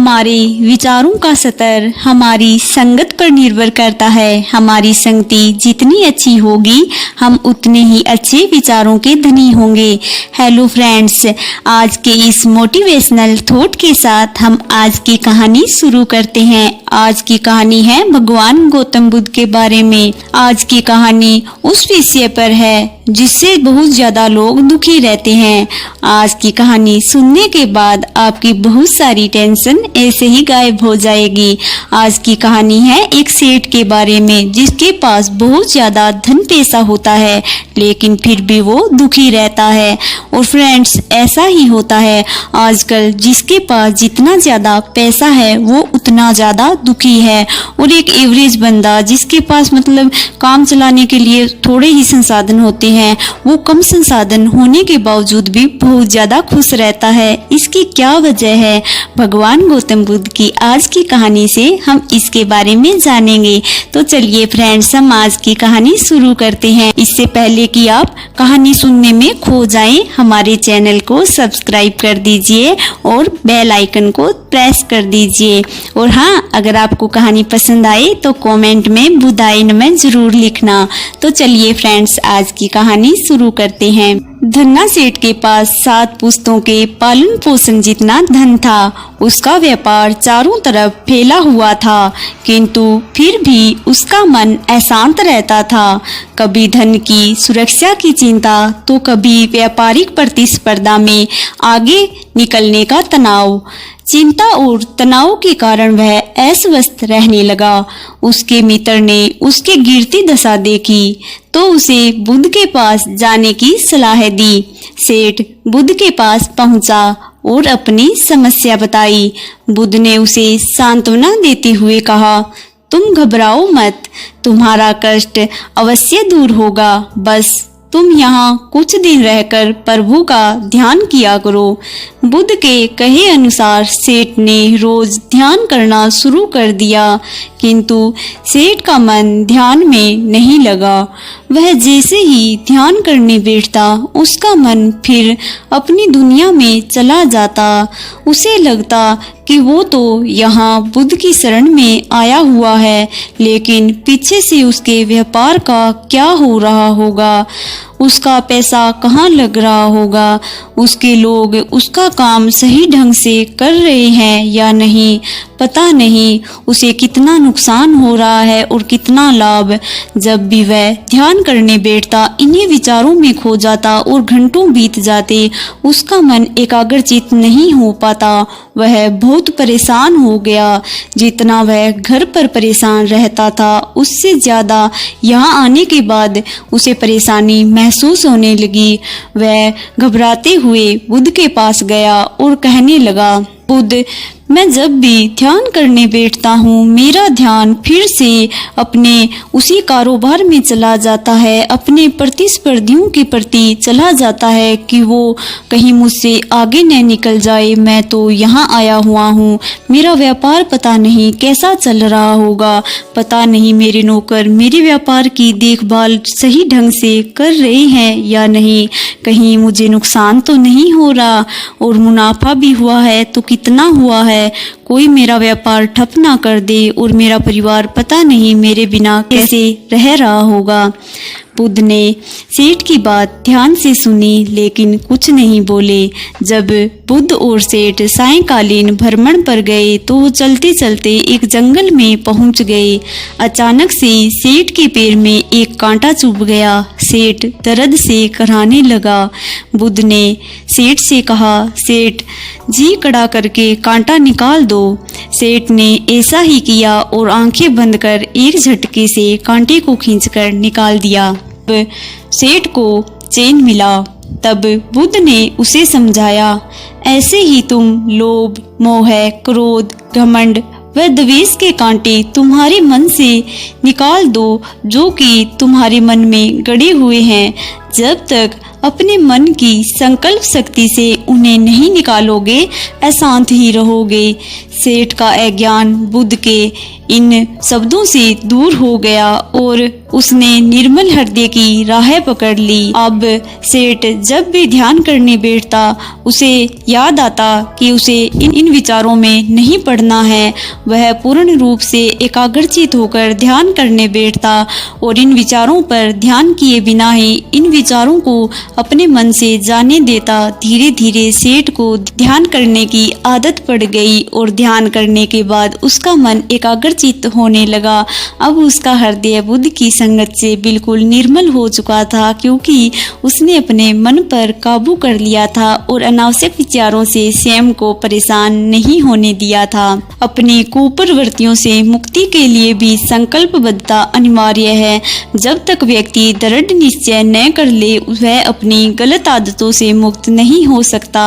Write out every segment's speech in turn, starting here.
हमारे विचारों का स्तर हमारी संगत पर निर्भर करता है। हमारी संगति जितनी अच्छी होगी, हम उतने ही अच्छे विचारों के धनी होंगे। हेलो फ्रेंड्स, आज के इस मोटिवेशनल थॉट के साथ हम आज की कहानी शुरू करते हैं। आज की कहानी है भगवान गौतम बुद्ध के बारे में। आज की कहानी उस विषय पर है जिससे बहुत ज्यादा लोग दुखी रहते हैं। आज की कहानी सुनने के बाद आपकी बहुत सारी टेंशन ऐसे ही गायब हो जाएगी। आज की कहानी है एक सेठ के बारे में जिसके पास बहुत ज्यादा धन पैसा होता है, लेकिन फिर भी वो दुखी रहता है। और फ्रेंड्स, ऐसा ही होता है आजकल, जिसके पास जितना ज्यादा पैसा है वो उतना ज्यादा दुखी है। और एक एवरेज बंदा जिसके पास मतलब काम चलाने के लिए थोड़े ही संसाधन होते हैं, वो कम संसाधन होने के बावजूद भी बहुत ज्यादा खुश रहता है। इसकी क्या वजह है? भगवान गौतम बुद्ध की आज की कहानी से हम इसके बारे में जानेंगे। तो चलिए फ्रेंड्स, हम आज की कहानी शुरू करते हैं। इससे पहले कि आप कहानी सुनने में खो जाएं, हमारे चैनल को सब्सक्राइब कर दीजिए और बेल आइकन को प्रेस कर दीजिए। और हाँ, अगर आपको कहानी पसंद आए तो कमेंट में बुधाई में जरूर लिखना। तो चलिए फ्रेंड्स, आज की कहानी शुरू करते हैं। धन्ना सेठ के पास 7 पुश्तों के पालन पोषण जितना धन था। उसका व्यापार चारों तरफ फैला हुआ था, किंतु फिर भी उसका मन अशांत रहता था। कभी धन की सुरक्षा की चिंता, तो कभी व्यापारिक प्रतिस्पर्धा में आगे निकलने का तनाव। चिंता और तनाव के कारण वह अस्वस्थ रहने लगा। उसके मित्र ने उसकी गिरती दशा देखी तो उसे बुद्ध के पास जाने की सलाह दी। सेठ बुद्ध के पास पहुंचा और अपनी समस्या बताई। बुद्ध ने उसे सांत्वना देते हुए कहा, तुम घबराओ मत, तुम्हारा कष्ट अवश्य दूर होगा। बस तुम यहाँ कुछ दिन रहकर प्रभु का ध्यान किया करो। बुद्ध के कहे अनुसार सेठ ने रोज ध्यान करना शुरू कर दिया, किंतु सेठ का मन ध्यान में नहीं लगा। वह जैसे ही ध्यान करने बैठता, उसका मन फिर अपनी दुनिया में चला जाता। उसे लगता कि वो तो यहाँ बुद्ध की शरण में आया हुआ है, लेकिन पीछे से उसके व्यापार का क्या हो रहा होगा, उसका पैसा कहाँ लग रहा होगा, उसके लोग उसका काम सही ढंग से कर रहे हैं या नहीं, पता नहीं उसे कितना नुकसान हो रहा है और कितना लाभ। जब भी वह ध्यान करने बैठता, इन्हीं विचारों में खो जाता और घंटों बीत जाते। उसका मन एकाग्रचित नहीं हो पाता। वह बहुत परेशान हो गया। जितना वह घर पर परेशान रहता था, उससे ज्यादा यहाँ आने के बाद उसे परेशानी महसूस होने लगी। वह घबराते हुए बुद्ध के पास गया और कहने लगा, बुद्ध, मैं जब भी ध्यान करने बैठता हूँ, मेरा ध्यान फिर से अपने उसी कारोबार में चला जाता है, अपने प्रतिस्पर्धियों के प्रति चला जाता है कि वो कहीं मुझसे आगे न निकल जाए। मैं तो यहाँ आया हुआ हूँ, मेरा व्यापार पता नहीं कैसा चल रहा होगा, पता नहीं मेरे नौकर मेरे व्यापार की देखभाल सही ढंग से कर रहे हैं या नहीं, कहीं मुझे नुकसान तो नहीं हो रहा, और मुनाफा भी हुआ है तो कितना हुआ है, कोई मेरा व्यापार ठप ना कर दे, और मेरा परिवार पता नहीं मेरे बिना कैसे रह रहा होगा। बुद्ध ने सेठ की बात ध्यान से सुनी, लेकिन कुछ नहीं बोले। जब बुद्ध और सेठ सायंकालीन भ्रमण पर गए तो वो चलते चलते एक जंगल में पहुंच गए। अचानक से सेठ के पैर में एक कांटा चुभ गया। सेठ दर्द से कराहने लगा। बुद्ध ने सेठ से कहा, सेठ जी कड़ा करके कांटा निकाल दो। सेठ ने ऐसा ही किया और आंखें बंद कर एक झटके से कांटे को खींचकर निकाल दिया। सेठ को चैन मिला। तब बुद्ध ने उसे समझाया, ऐसे ही तुम लोभ, मोह, क्रोध, घमंड व द्वेष के कांटे तुम्हारे मन से निकाल दो, जो कि तुम्हारे मन में गड़े हुए हैं। जब तक अपने मन की संकल्प शक्ति से उन्हें नहीं निकालोगे, अशांत ही रहोगे। सेठ का अज्ञान बुद्ध के इन शब्दों से दूर हो गया और उसने निर्मल हृदय की राह पकड़ ली। अब सेठ जब भी ध्यान करने बैठता उसे याद आता कि उसे इन विचारों में नहीं पड़ना है। वह पूर्ण रूप से एकाग्रचित होकर ध्यान करने बैठता और इन विचारों पर ध्यान किए बिना ही इन विचारों को अपने मन से जाने देता। धीरे धीरे सेठ को ध्यान करने की आदत पड़ गई और ध्यान करने के बाद उसका मन एकाग्रचित होने लगा। अब उसका हृदय बुद्ध की संगत से बिल्कुल निर्मल हो चुका था, क्योंकि उसने अपने मन पर काबू कर लिया था और अनावश्यक विचारों से स्वयं को परेशान नहीं होने दिया था। अपनी कुप्रवृत्तियों से मुक्ति के लिए भी संकल्पबद्धता अनिवार्य है। जब तक व्यक्ति दृढ़ निश्चय न कर ले वह अपनी गलत आदतों से मुक्त नहीं हो सकता।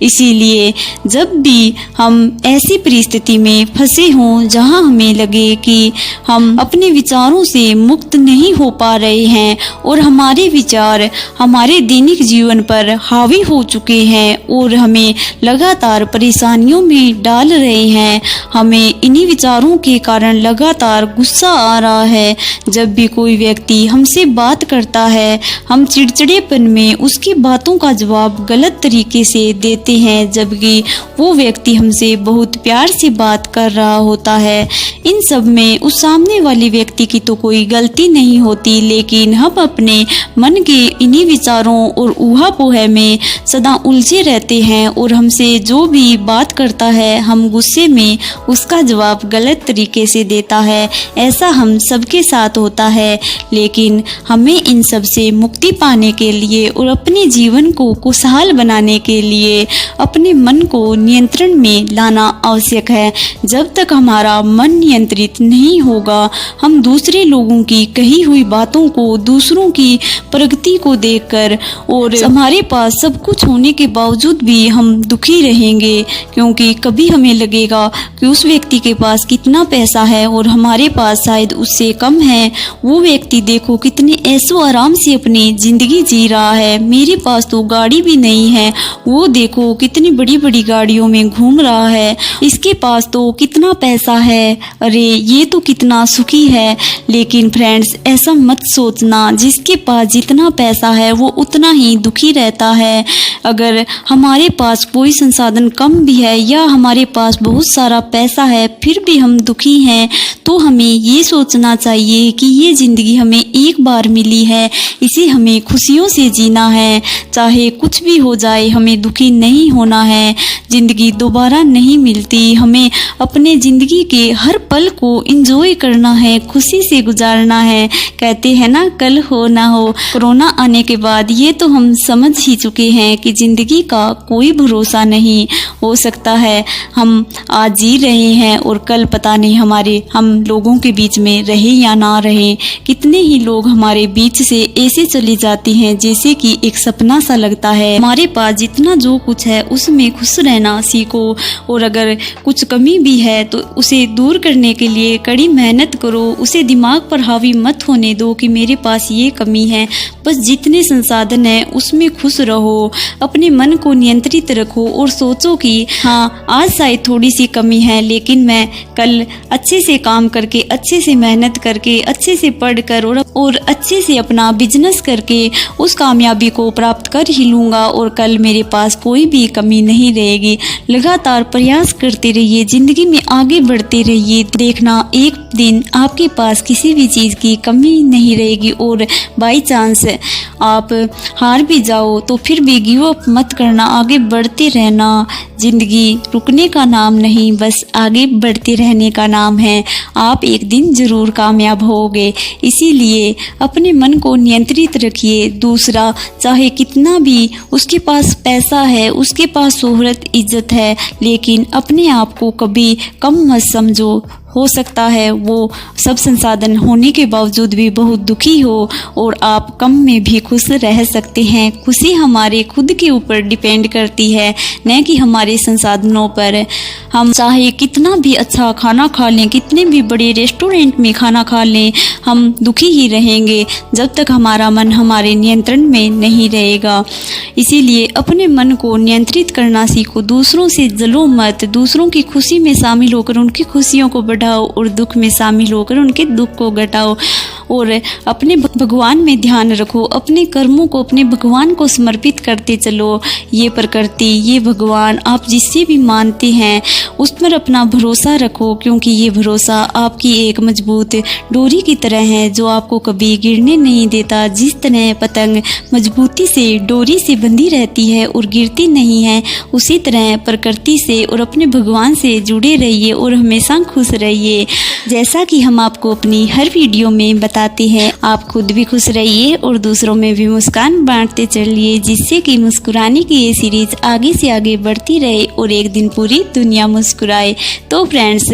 इसीलिए जब भी हम ऐसी परिस्थिति में फंसे हों जहां हमें लगे कि हम अपने विचारों से मुक्त नहीं हो पा रहे हैं और हमारे विचार हमारे दैनिक जीवन पर हावी हो चुके हैं और हमें लगातार परेशानियों में डाल रहे हैं, हमें इन्हीं विचारों के कारण लगातार गुस्सा आ रहा है। जब भी कोई व्यक्ति हमसे बात करता है हम चिड़चिड़ेपन में उसकी बातों का जवाब गलत तरीके से देते हैं, जबकि वो व्यक्ति हमसे बहुत प्यार से बात कर रहा होता है। इन सब में उस सामने वाले व्यक्ति की तो कोई गलती नहीं होती, लेकिन हम अपने मन के इन्हीं विचारों और ऊहापोह में सदा उलझे रहते हैं और हमसे जो भी बात करता है हम गुस्से में उसका जवाब गलत तरीके से देता है। ऐसा हम सबके साथ होता है, लेकिन हमें इन सब से मुक्ति पाने के लिए और अपने जीवन को खुशहाल बनाने के लिए अपने मन को नियंत्रण में लाना आवश्यक है। जब तक हमारा मन नियंत्रित नहीं होगा हम दूसरे लोगों की कही हुई बातों को, दूसरों की प्रगति को देखकर और हमारे पास सब कुछ होने के बावजूद भी हम दुखी रहेंगे, क्योंकि कभी हमें लगेगा कि उस व्यक्ति के पास कितना पैसा है और हमारे पास शायद उससे कम है। वो व्यक्ति देखो कितने ऐशो आराम से अपनी जिंदगी जी रहा है, मेरे पास तो गाड़ी भी नहीं है। वो देखो कितनी बड़ी बड़ी गाड़ियों में घूम रहा है, इसके पास तो कितना पैसा है, अरे ये तो कितना सुखी है। लेकिन फ्रेंड्स ऐसा मत सोचना, जिसके पास जितना पैसा है वो उतना ही दुखी रहता है। अगर हमारे पास कोई संसाधन कम भी है या हमारे पास बहुत सारा पैसा है फिर भी हम दुखी हैं, तो हमें ये सोचना चाहिए कि ये ज़िंदगी हमें एक बार मिली है, इसे हमें खुशियों से जीना है। चाहे कुछ भी हो जाए हमें दुखी नहीं होना है। ज़िंदगी दोबारा नहीं मिलती, हमें अपने ज़िंदगी के हर पल को एंजॉय करना है, खुशी से गुजारना है। कहते हैं ना कल हो ना हो। कोरोना आने के बाद ये तो हम समझ ही चुके हैं कि ज़िंदगी का कोई भरोसा नहीं। हो सकता है हम आज जी रहे हैं और कल पता नहीं हम लोगों के बीच में रहे या ना रहे। कितने ही लोग हमारे बीच से ऐसे चले जाते हैं जैसे कि एक सपना सा लगता है। हमारे पास जितना जो कुछ है उसमें खुश रहना सीखो, और अगर कुछ कमी भी है तो उसे दूर करने के लिए कड़ी मेहनत करो। उसे दिमाग पर हावी मत होने दो कि मेरे पास ये कमी है। बस जितने संसाधन है उसमें खुश रहो, अपने मन को नियंत्रित रखो और सोचो कि हाँ आज शायद थोड़ी सी कमी है, लेकिन मैं कल अच्छे से काम करके, अच्छे से मेहनत करके, अच्छे से पढ़कर और अच्छे से अपना बिजनेस करके उस कामयाबी को प्राप्त कर ही लूँगा और कल मेरे पास कोई भी कमी नहीं रहेगी। लगातार प्रयास करते रहिए, ज़िंदगी में आगे बढ़ते रहिए, देखना एक दिन आपके पास किसी भी चीज़ की कमी नहीं रहेगी। और बाई चांस आप हार भी जाओ तो फिर भी गिव अप मत करना, आगे बढ़ते रहना। ज़िंदगी रुकने का नाम नहीं, बस आगे बढ़ते रहने का नाम है। आप एक दिन ज़रूर कामयाब होगे, इसीलिए अपने मन को नियंत्रित रखिए। दूसरा चाहे कितना भी उसके पास पैसा है, उसके पास शोहरत इज्जत है, लेकिन अपने आप को कभी कम मत समझो। हो सकता है वो सब संसाधन होने के बावजूद भी बहुत दुखी हो और आप कम में भी खुश रह सकते हैं। खुशी हमारे खुद के ऊपर डिपेंड करती है, न कि हमारे संसाधनों पर। हम चाहे कितना भी अच्छा खाना खा लें, कितने भी बड़े रेस्टोरेंट में खाना खा लें, हम दुखी ही रहेंगे जब तक हमारा मन हमारे नियंत्रण में नहीं रहेगा। इसीलिए अपने मन को नियंत्रित करना सीखो। दूसरों से जलो मत, दूसरों की खुशी में शामिल होकर उनकी खुशियों को बढ़ाओ और दुख में शामिल होकर उनके दुख को घटाओ। और अपने भगवान में ध्यान रखो, अपने कर्मों को अपने भगवान को समर्पित करते चलो। ये प्रकृति, ये भगवान, आप जिससे भी मानते हैं उस पर अपना भरोसा रखो, क्योंकि ये भरोसा आपकी एक मजबूत डोरी की तरह है जो आपको कभी गिरने नहीं देता। जिस तरह पतंग मजबूती से डोरी से बंधी रहती है और गिरती नहीं है, उसी तरह प्रकृति से और अपने भगवान से जुड़े रहिए और हमेशा खुश रहिए। जैसा कि हम आपको अपनी हर वीडियो में बताते हैं, आप खुद भी खुश रहिए और दूसरों में भी मुस्कान बांटते चलिए, जिससे कि मुस्कुराने की ये सीरीज आगे से आगे बढ़ती रहे और एक दिन पूरी दुनिया मुस्कुराए। तो फ्रेंड्स,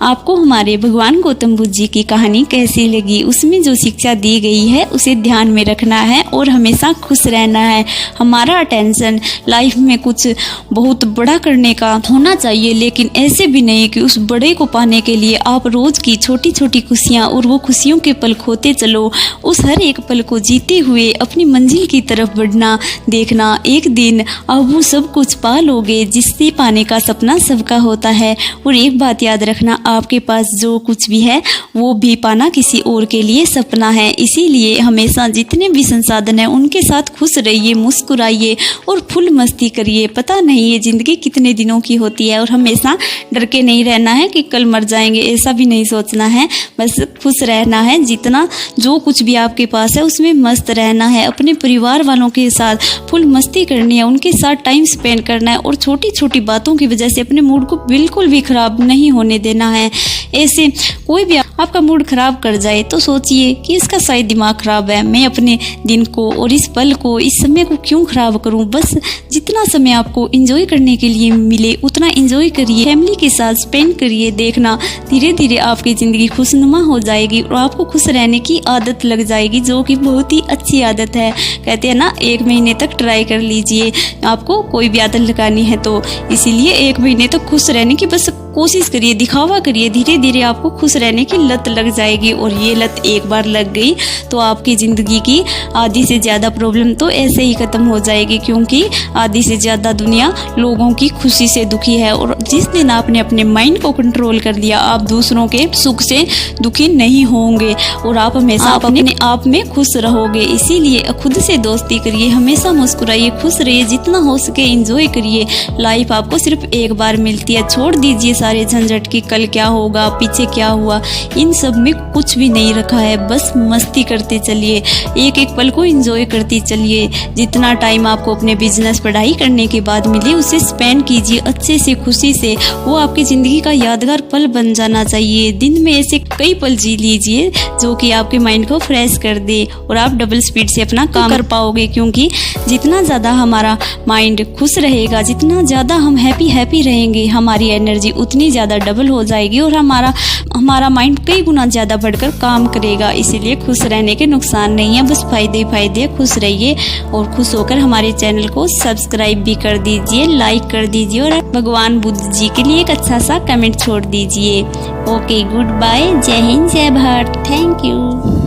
आपको हमारे भगवान गौतम बुद्ध जी की कहानी कैसी लगी? उसमें जो शिक्षा दी गई है उसे ध्यान में रखना है और हमेशा खुश रहना है। हमारा अटेंशन लाइफ में कुछ बहुत बड़ा करने का होना चाहिए, लेकिन ऐसे भी नहीं कि उस बड़े को पाने के लिए आप रोज की छोटी छोटी खुशियां और वो खुशियों के पल खोते चलो। उस हर एक पल को जीते हुए अपनी मंजिल की तरफ बढ़ना, देखना एक दिन आप वो सब कुछ पा लोगे जिससे पाने का सपना सबका होता है। और एक बात याद रखना, आपके पास जो कुछ भी है वो भी पाना किसी और के लिए सपना है। इसीलिए हमेशा जितने भी संसाधन है उनके साथ खुश रहिए, मुस्कुराइए और फुल मस्ती करिए। पता नहीं ये जिंदगी कितने दिनों की होती है और हमेशा डर के नहीं रहना है कि कल मर जाएंगे, ऐसा भी नहीं सोचना है। बस खुश रहना है, जितना जो कुछ भी आपके पास है उसमें मस्त रहना है। अपने परिवार वालों के साथ फुल मस्ती करनी है, उनके साथ टाइम स्पेंड करना है और छोटी छोटी बातों की वजह से अपने मूड को बिल्कुल भी खराब नहीं होने देना है। ऐसे कोई भी आपका मूड खराब कर जाए तो सोचिए कि इसका शायद दिमाग खराब है, मैं अपने दिन को और इस पल को, इस समय को क्यों खराब करूं। बस जितना समय आपको एंजॉय करने के लिए मिले उतना एंजॉय करिए, फैमिली के साथ स्पेंड करिए। देखना धीरे धीरे आपकी ज़िंदगी खुशनुमा हो जाएगी और आपको खुश रहने की आदत लग जाएगी, जो कि बहुत ही अच्छी आदत है। कहते हैं ना, 1 महीने तक ट्राई कर लीजिए, आपको कोई भी आदत लगानी है तो। इसीलिए 1 महीने तक खुश रहने की बस कोशिश करिए, दिखावा करिए, धीरे धीरे आपको खुश रहने की लत लग जाएगी। और ये लत एक बार लग गई तो आपकी ज़िंदगी की आधी से ज़्यादा प्रॉब्लम तो ऐसे ही ख़त्म हो जाएगी, क्योंकि आधी से ज़्यादा दुनिया लोगों की खुशी से दुखी है। और जिस दिन आपने अपने माइंड को कंट्रोल कर लिया, आप दूसरों के सुख से दुखी नहीं होंगे और आप हमेशा अपने आप में खुश रहोगे। इसीलिए खुद से दोस्ती करिए, हमेशा मुस्कुराइए, खुश रहिए, जितना हो सके एंजॉय करिए। लाइफ आपको सिर्फ एक बार मिलती है, छोड़ दीजिए सारे झंझट की कल क्या होगा, पीछे क्या हुआ, इन सब में कुछ भी नहीं रखा है। बस मस्ती करते चलिए, एक एक पल को एंजॉय करते चलिए। जितना टाइम आपको अपने बिजनेस पढ़ाई करने के बाद मिले उसे स्पेंड कीजिए अच्छे से, खुशी से। वो आपकी ज़िंदगी का यादगार पल बन जाना चाहिए। दिन में ऐसे कई पल जी लीजिए जो कि आपके माइंड को फ्रेश कर दे और आप डबल स्पीड से अपना काम कर पाओगे, क्योंकि जितना ज़्यादा हमारा माइंड खुश रहेगा, जितना ज़्यादा हम हैप्पी रहेंगे, हमारी एनर्जी उतनी ज़्यादा डबल हो जाएगी और हमारा माइंड कई गुना ज़्यादा बढ़कर काम करेगा। इसीलिए खुश रहने के नुकसान नहीं है, बस फायदे ही फायदे। खुश रहिए और खुश होकर हमारे चैनल को सब्सक्राइब भी कर दीजिए, लाइक कर दीजिए और भगवान बुद्ध जी के लिए एक अच्छा सा कमेंट छोड़ दीजिए। ओके, गुड बाय, जय हिंद, जय भारत, थैंक यू।